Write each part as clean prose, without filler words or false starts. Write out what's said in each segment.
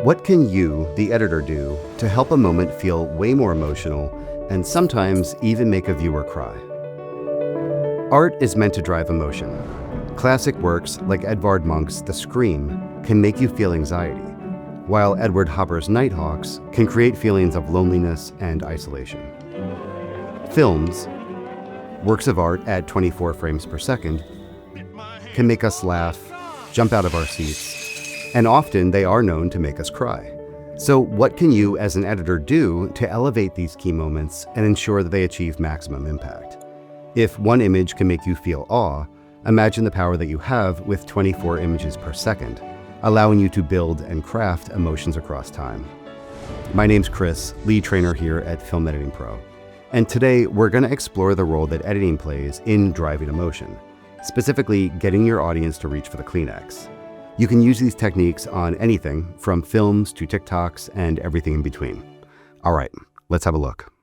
What can you, the editor, do to help a moment feel way more emotional and sometimes even make a viewer cry? Art is meant to drive emotion. Classic works like Edvard Munch's The Scream can make you feel anxiety, while Edward Hopper's Nighthawks can create feelings of loneliness and isolation. Films, works of art at 24 frames per second, can make us laugh, jump out of our seats, and often they are known to make us cry. So what can you as an editor do to elevate these key moments and ensure that they achieve maximum impact? If one image can make you feel awe, imagine the power that you have with 24 images per second, allowing you to build and craft emotions across time. My name's Chris, lead trainer here at Film Editing Pro. And today we're going to explore the role that editing plays in driving emotion, specifically getting your audience to reach for the Kleenex. You can use these techniques on anything from films to TikToks and everything in between. All right, let's have a look.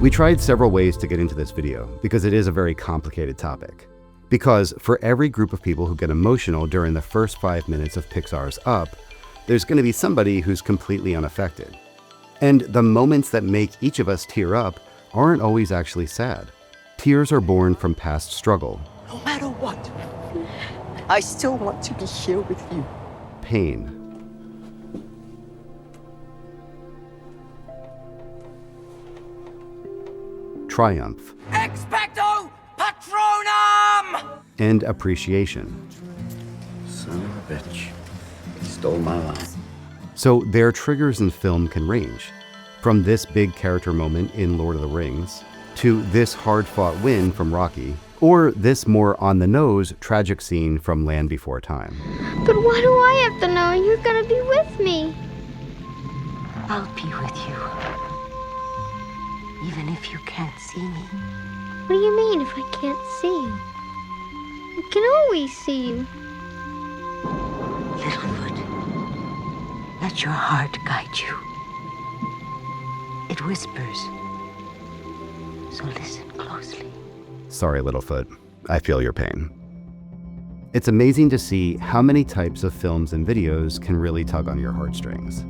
We tried several ways to get into this video because it is a very complicated topic. Because for every group of people who get emotional during the first 5 minutes of Pixar's Up, there's going to be somebody who's completely unaffected. And the moments that make each of us tear up aren't always actually sad. Tears are born from past struggle. No matter what, I still want to be here with you. Pain. Triumph. Expecto Patronum! And appreciation. Son of a bitch. He stole my line. So their triggers in film can range, from this big character moment in Lord of the Rings, to this hard-fought win from Rocky, or this more on-the-nose tragic scene from Land Before Time. But why do I have to know you're gonna be with me? I'll be with you. Even if you can't see me. What do you mean if I can't see you? I can always see you. Littlefoot, let your heart guide you. It whispers, so listen closely. Sorry, Littlefoot. I feel your pain. It's amazing to see how many types of films and videos can really tug on your heartstrings.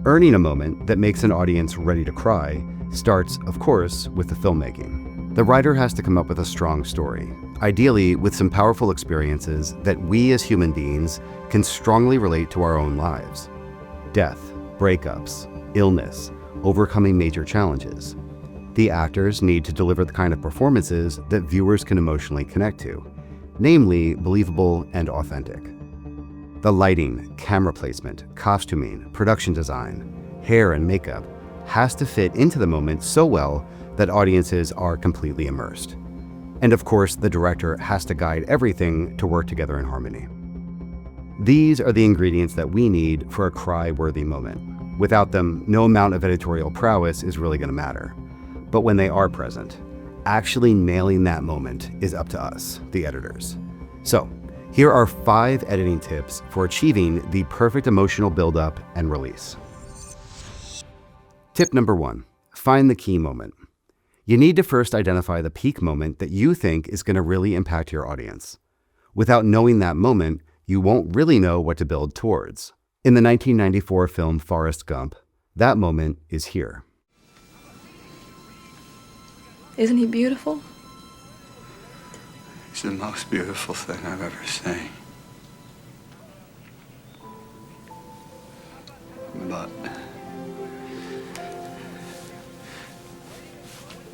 Earning a moment that makes an audience ready to cry starts, of course, with the filmmaking. The writer has to come up with a strong story, ideally with some powerful experiences that we as human beings can strongly relate to our own lives. Death, breakups, illness, overcoming major challenges. The actors need to deliver the kind of performances that viewers can emotionally connect to, namely believable and authentic. The lighting, camera placement, costuming, production design, hair and makeup has to fit into the moment so well that audiences are completely immersed. And of course, the director has to guide everything to work together in harmony. These are the ingredients that we need for a cry-worthy moment. Without them, no amount of editorial prowess is really going to matter. But when they are present, actually nailing that moment is up to us, the editors. So, here are 5 editing tips for achieving the perfect emotional buildup and release. Tip number 1, find the key moment. You need to first identify the peak moment that you think is going to really impact your audience. Without knowing that moment, you won't really know what to build towards. In the 1994 film Forrest Gump, that moment is here. Isn't he beautiful? It's the most beautiful thing I've ever seen. But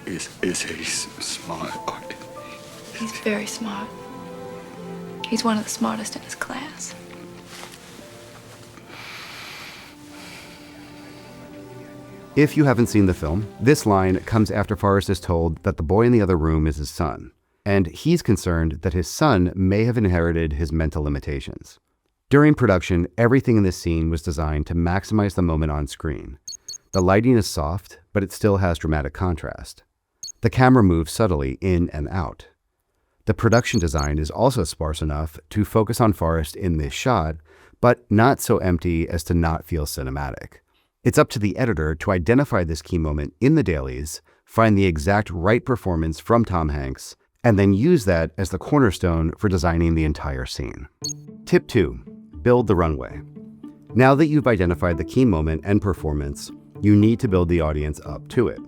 is he smart? He's very smart. He's one of the smartest in his class. If you haven't seen the film, this line comes after Forrest is told that the boy in the other room is his son, and he's concerned that his son may have inherited his mental limitations. During production, everything in this scene was designed to maximize the moment on screen. The lighting is soft, but it still has dramatic contrast. The camera moves subtly in and out. The production design is also sparse enough to focus on Forrest in this shot, but not so empty as to not feel cinematic. It's up to the editor to identify this key moment in the dailies, find the exact right performance from Tom Hanks, and then use that as the cornerstone for designing the entire scene. Tip 2. Build the runway. Now that you've identified the key moment and performance, you need to build the audience up to it.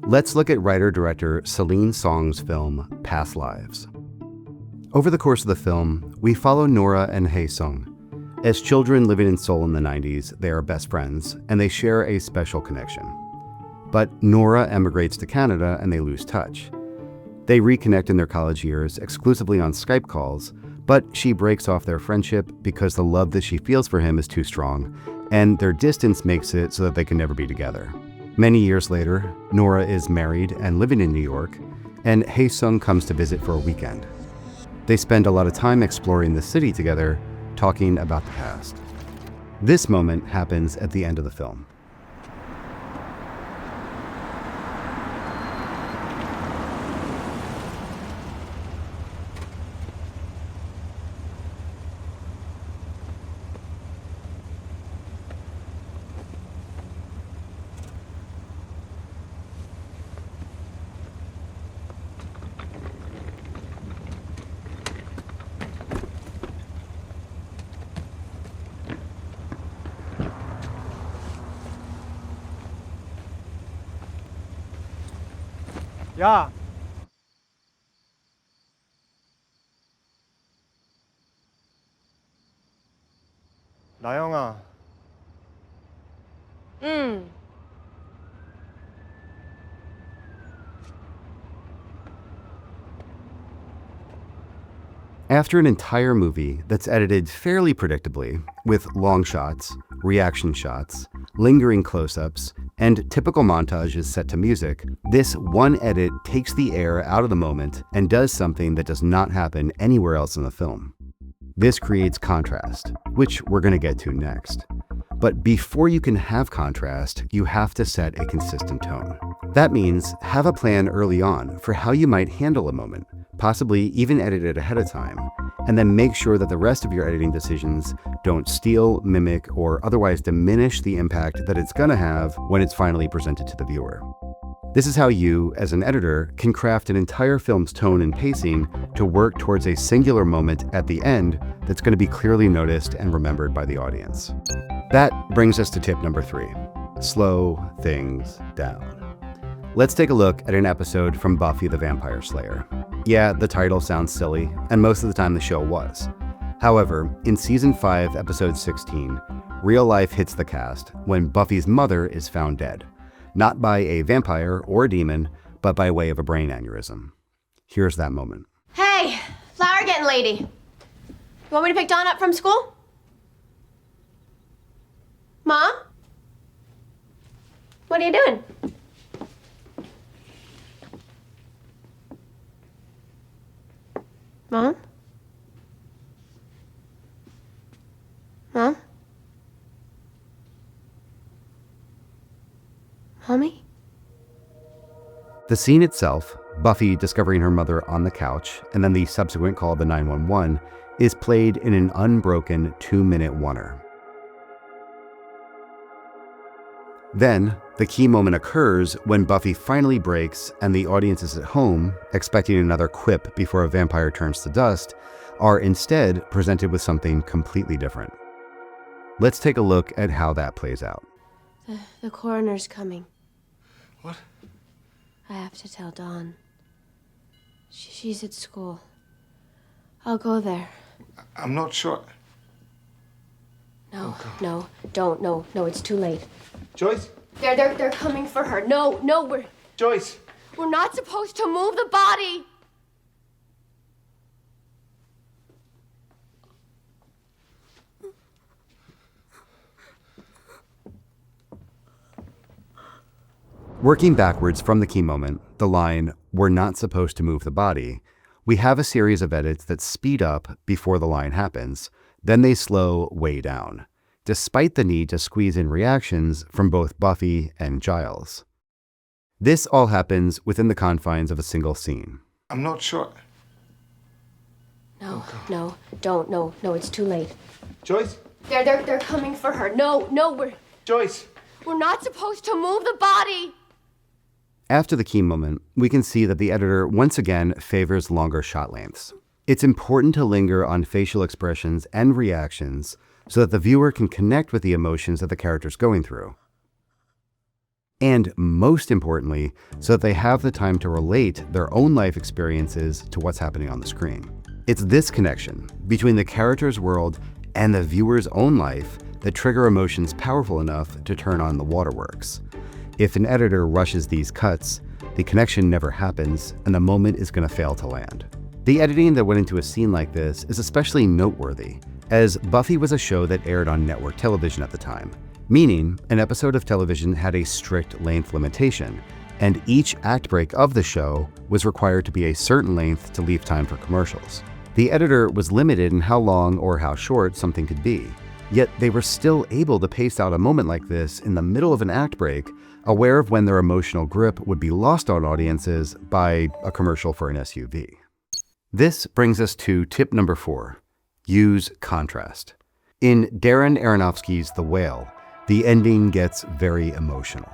Let's look at writer-director Celine Song's film, Past Lives. Over the course of the film, we follow Nora and Hae Sung. As children living in Seoul in the 90s, they are best friends, and they share a special connection. But Nora emigrates to Canada and they lose touch. They reconnect in their college years exclusively on Skype calls, but she breaks off their friendship because the love that she feels for him is too strong, and their distance makes it so that they can never be together. Many years later, Nora is married and living in New York, and Hae Sung comes to visit for a weekend. They spend a lot of time exploring the city together, talking about the past. This moment happens at the end of the film. 야! 나영아. After an entire movie that's edited fairly predictably, with long shots, reaction shots, lingering close-ups, and typical montages set to music, this one edit takes the air out of the moment and does something that does not happen anywhere else in the film. This creates contrast, which we're going to get to next. But before you can have contrast, you have to set a consistent tone. That means have a plan early on for how you might handle a moment, possibly even edit it ahead of time, and then make sure that the rest of your editing decisions don't steal, mimic, or otherwise diminish the impact that it's going to have when it's finally presented to the viewer. This is how you, as an editor, can craft an entire film's tone and pacing to work towards a singular moment at the end that's going to be clearly noticed and remembered by the audience. That brings us to tip number 3. Slow things down. Let's take a look at an episode from Buffy the Vampire Slayer. Yeah, the title sounds silly, and most of the time the show was. However, in Season 5, Episode 16, real life hits the cast when Buffy's mother is found dead. Not by a vampire or a demon, but by way of a brain aneurysm. Here's that moment. Hey, flower getting lady. You want me to pick Dawn up from school? Mom? What are you doing? Mom? Mom? Mommy? The scene itself, Buffy discovering her mother on the couch, and then the subsequent call to 911, is played in an unbroken 2-minute oneer. Then, the key moment occurs when Buffy finally breaks and the audience is at home, expecting another quip before a vampire turns to dust, are instead presented with something completely different. Let's take a look at how that plays out. The coroner's coming. What? I have to tell Dawn. She's at school. I'll go there. I'm not sure. No, no, don't, no, it's too late. Joyce? They're coming for her. No, Joyce! we're not supposed to move the body. Working backwards from the key moment, the line, "We're not supposed to move the body," we have a series of edits that speed up before the line happens, then they slow way down, despite the need to squeeze in reactions from both Buffy and Giles. This all happens within the confines of a single scene. I'm not sure. No, don't, no, it's too late. Joyce? They're coming for her. No, Joyce! we're not supposed to move the body. After the key moment, we can see that the editor once again favors longer shot lengths. It's important to linger on facial expressions and reactions so that the viewer can connect with the emotions that the character's going through. And most importantly, so that they have the time to relate their own life experiences to what's happening on the screen. It's this connection between the character's world and the viewer's own life that trigger emotions powerful enough to turn on the waterworks. If an editor rushes these cuts, the connection never happens and the moment is going to fail to land. The editing that went into a scene like this is especially noteworthy, as Buffy was a show that aired on network television at the time, meaning an episode of television had a strict length limitation, and each act break of the show was required to be a certain length to leave time for commercials. The editor was limited in how long or how short something could be, yet they were still able to pace out a moment like this in the middle of an act break, aware of when their emotional grip would be lost on audiences by a commercial for an SUV. This brings us to tip number 4, use contrast. In Darren Aronofsky's The Whale, the ending gets very emotional.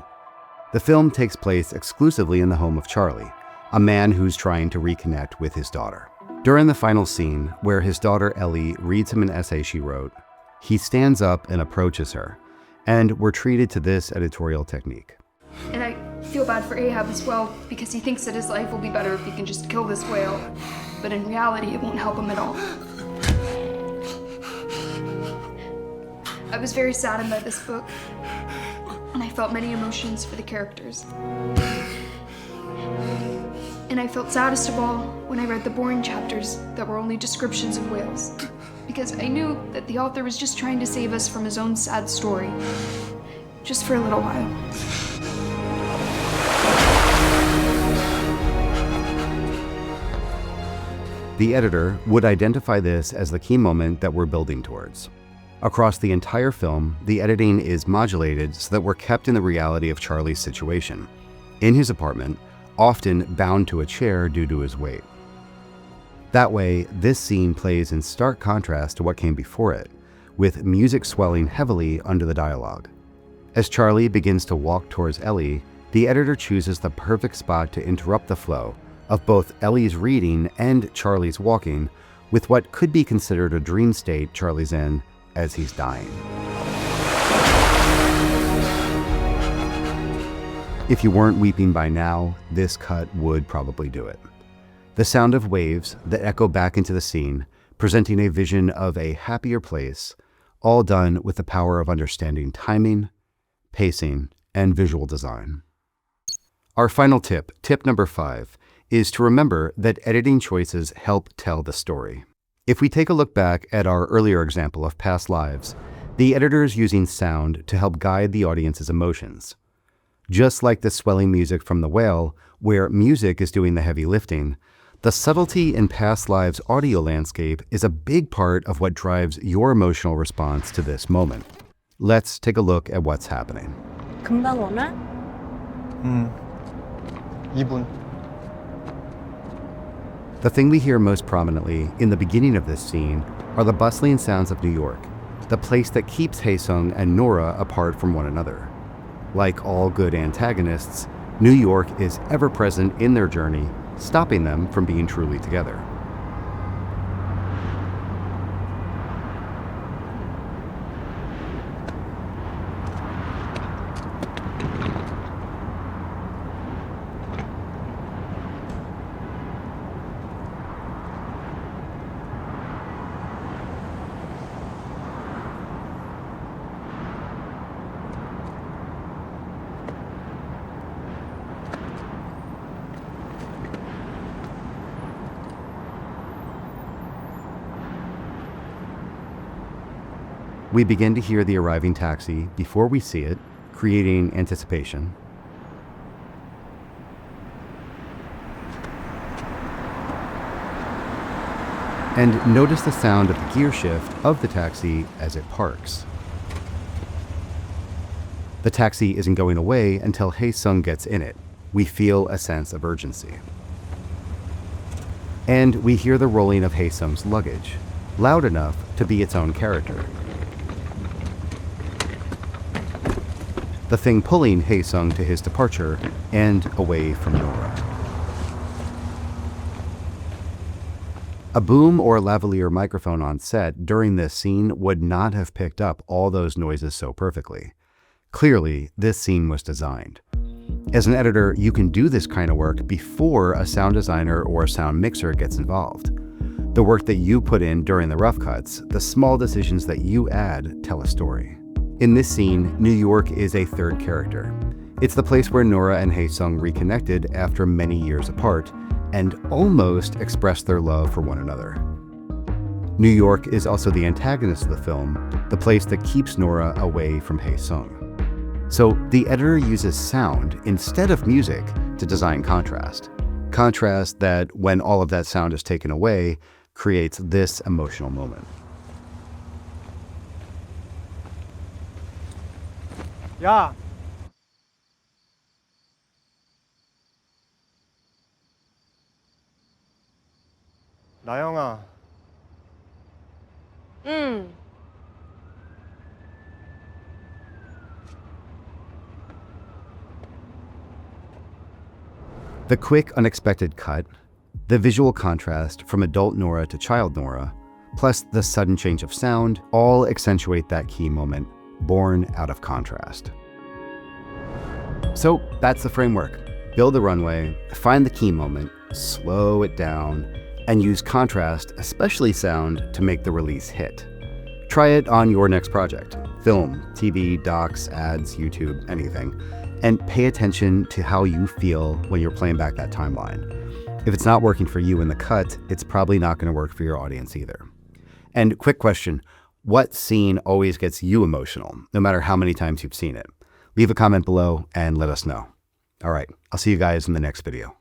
The film takes place exclusively in the home of Charlie, a man who's trying to reconnect with his daughter. During the final scene, where his daughter Ellie reads him an essay she wrote, he stands up and approaches her, and we're treated to this editorial technique. And I feel bad for Ahab as well, because he thinks that his life will be better if he can just kill this whale. But in reality, it won't help him at all. I was very saddened by this book, and I felt many emotions for the characters. And I felt saddest of all when I read the boring chapters that were only descriptions of whales, because I knew that the author was just trying to save us from his own sad story, just for a little while. The editor would identify this as the key moment that we're building towards. Across the entire film, the editing is modulated so that we're kept in the reality of Charlie's situation, in his apartment, often bound to a chair due to his weight. That way, this scene plays in stark contrast to what came before it, with music swelling heavily under the dialogue. As Charlie begins to walk towards Ellie, the editor chooses the perfect spot to interrupt the flow of both Ellie's reading and Charlie's walking, with what could be considered a dream state Charlie's in as he's dying. If you weren't weeping by now, this cut would probably do it. The sound of waves that echo back into the scene, presenting a vision of a happier place, all done with the power of understanding timing, pacing, and visual design. Our final tip, tip number 5, is to remember that editing choices help tell the story. If we take a look back at our earlier example of past lives, the editor is using sound to help guide the audience's emotions. Just like the swelling music from The Whale, where music is doing the heavy lifting, the subtlety in past lives' audio landscape is a big part of what drives your emotional response to this moment. Let's take a look at what's happening. 금방 오나? 2분. The thing we hear most prominently in the beginning of this scene are the bustling sounds of New York, the place that keeps Hae-sung and Nora apart from one another. Like all good antagonists, New York is ever present in their journey, stopping them from being truly together. We begin to hear the arriving taxi before we see it, creating anticipation. And notice the sound of the gear shift of the taxi as it parks. The taxi isn't going away until Hae-sung gets in it. We feel a sense of urgency. And we hear the rolling of Hae-sung's luggage, loud enough to be its own character. the thing pulling Hae-sung to his departure and away from Nora. A boom or lavalier microphone on set during this scene would not have picked up all those noises so perfectly. Clearly, this scene was designed. As an editor, you can do this kind of work before a sound designer or a sound mixer gets involved. The work that you put in during the rough cuts, the small decisions that you add, tell a story. In this scene, New York is a third character. It's the place where Nora and Hae-sung reconnected after many years apart and almost expressed their love for one another. New York is also the antagonist of the film, the place that keeps Nora away from Hae-sung. So the editor uses sound instead of music to design contrast. Contrast that, when all of that sound is taken away, creates this emotional moment. 야! 나영아. The quick, unexpected cut, the visual contrast from adult Nora to child Nora, plus the sudden change of sound, all accentuate that key moment, born out of contrast. So that's the framework. Build the runway, find the key moment, slow it down, and use contrast, especially sound, to make the release hit. Try it on your next project: film, TV, docs, ads, YouTube, anything. And pay attention to how you feel when you're playing back that timeline. If it's not working for you in the cut, it's probably not going to work for your audience either. And quick question, what scene always gets you emotional, no matter how many times you've seen it? Leave a comment below and let us know. All right, I'll see you guys in the next video.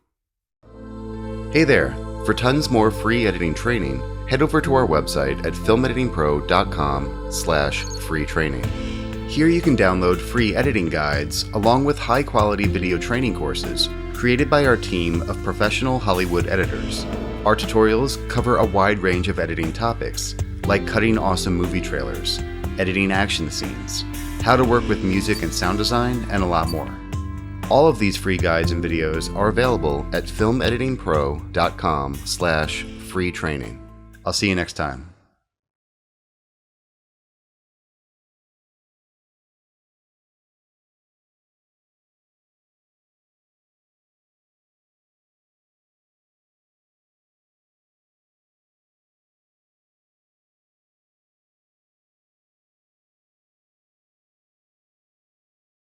Hey there, for tons more free editing training, head over to our website at filmeditingpro.com/free training. Here you can download free editing guides along with high-quality video training courses created by our team of professional Hollywood editors. Our tutorials cover a wide range of editing topics, like cutting awesome movie trailers, editing action scenes, how to work with music and sound design, and a lot more. All of these free guides and videos are available at filmeditingpro.com/free training. I'll see you next time.